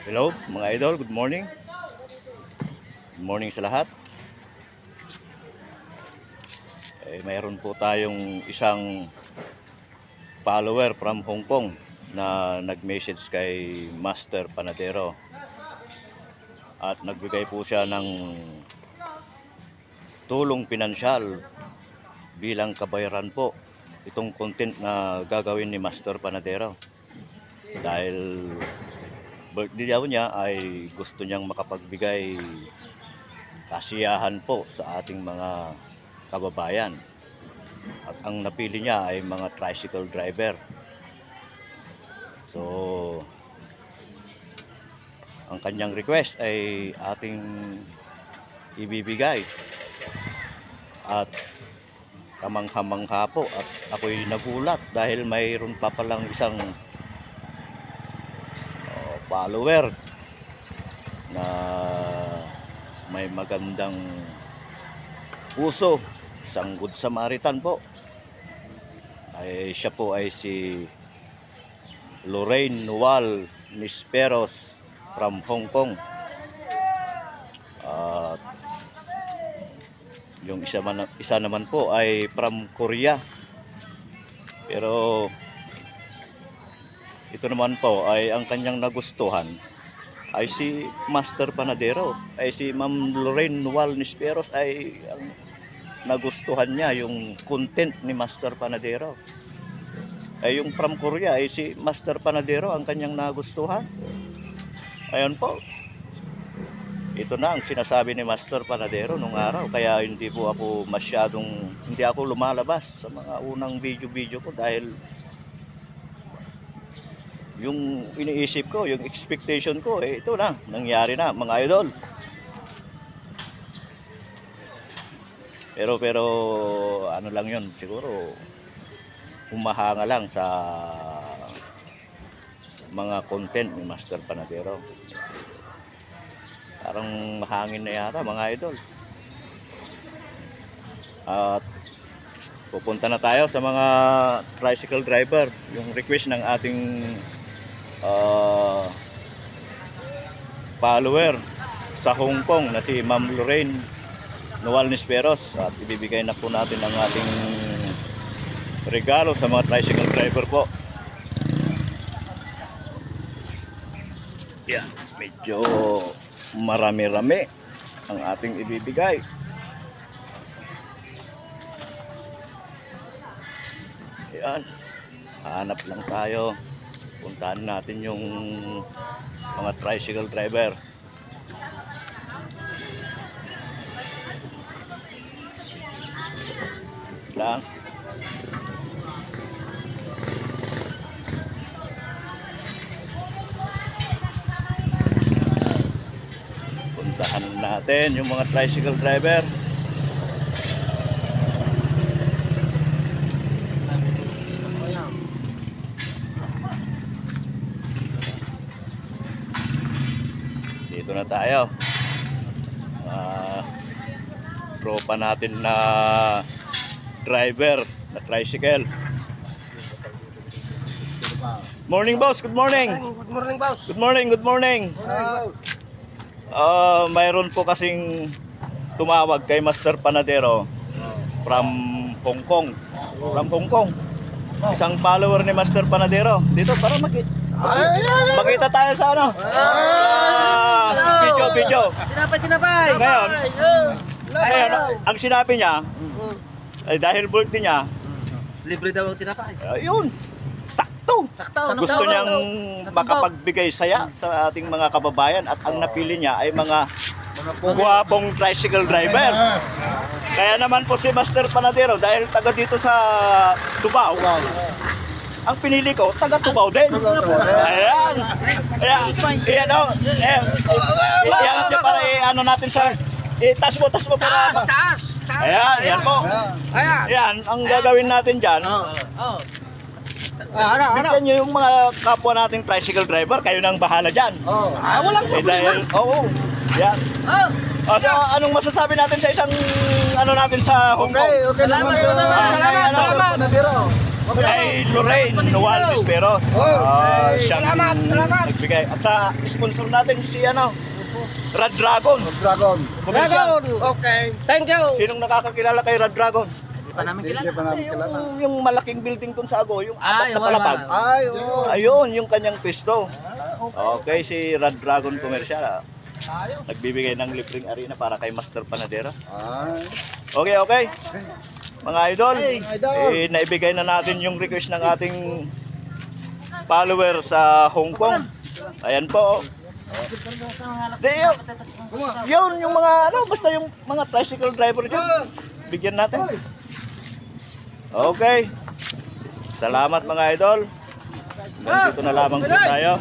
Hello mga idol, good morning. Good morning sa lahat. Mayroon po tayong isang follower from Hong Kong na nag-message kay Master Panadero. At nagbigay po siya ng tulong pinansyal bilang kabayaran po itong content na gagawin ni Master Panadero. Dahil birthday daw niya ay gusto niyang makapagbigay kasiyahan po sa ating mga kababayan. At ang napili niya ay mga tricycle driver. So, ang kanyang request ay ating ibibigay. At kamangha-mangha po at ako'y nagulat dahil mayroon pa palang isang follower na may magandang puso, isang good Samaritan po. Siya po ay si Lorraine Noel Nisperos from Hong Kong. At yung isa naman po ay from Korea. Pero ito naman po ay ang kanyang nagustuhan ay si Master Panadero, ay si Ma'am Lorraine Noel Nisperos ay nagustuhan niya yung content ni Master Panadero. Yung from Korea ay si Master Panadero ang kanyang nagustuhan. Ayun po. Ito na ang sinasabi ni Master Panadero nung araw, kaya hindi ako lumalabas sa mga unang video ko dahil yung iniisip ko, yung expectation ko, ito na, nangyari na mga idol. Pero ano lang yun, siguro humahanga lang sa mga content ni Master Panadero. Parang mahangin na yata mga idol. At pupunta na tayo sa mga tricycle driver. Yung request ng ating follower sa Hong Kong na si Ma'am Lorraine Noel Nisperos, at ibibigay na po natin ang ating regalo sa mga tricycle driver po. Yan, medyo marami-rami ang ating ibibigay. Yan, hanap lang tayo. Puntahan natin yung mga tricycle driver. Lang. Puntahan natin yung mga tricycle driver. Dito na tayo. Tropa natin na driver na tricycle. Morning boss, good morning. Good morning boss. Good morning, good morning. Mayroon po kasing tumawag kay Master Panadero from Hong Kong. From Hong Kong. Isang follower ni Master Panadero. Dito para makita tayo sa ano. Video. Tinapay. Ngayon, ang sinabi niya, dahil birthday niya, Libre daw ang tinapay. ayun, sakto. Gusto niyang makapagbigay saya sa ating mga kababayan, at ang napili niya ay mga guwapong tricycle driver. Kaya naman po si Master Panadero, dahil taga dito sa Tubao, ang pinili ko, taga Tubao din. Ayan. Ayan o. Ayan siya para ano natin sa... taas mo para... Taas. Ayan, yan po. Ayan, ang gagawin natin dyan. Bigyan nyo yung mga kapwa nating tricycle driver, kayo nang bahala dyan. Walang problema. Yan. So, anong masasabi natin sa isang ano natin sa Hong Kong? Okay naman. Salamat. Kay Lorraine Noel Nisperos. Siyang Bigay. At sa sponsor natin si ano, Rad Dragon. Dragon. Commercial. Okay. Thank you. Sinong nakakakilala kay Rad Dragon? Hindi pa namin Hindi pa namin kilala. Yung malaking building dun sa Ago, yung apat Ay, na palapag. Ay, oo. Ayun, yung kanyang pisto. Okay, si Rad Dragon Commercial. Nagbibigay ng libreng arena para kay Master Panadera. Ay. Okay, okay. Mga idol, idol. naibigay na natin yung request ng ating follower sa Hong Kong. Ayan po. Di, yun, yung mga, ano, basta yung mga tricycle driver dyan. Bigyan natin. Okay. Salamat mga idol. Hanggang dito na lamang po tayo.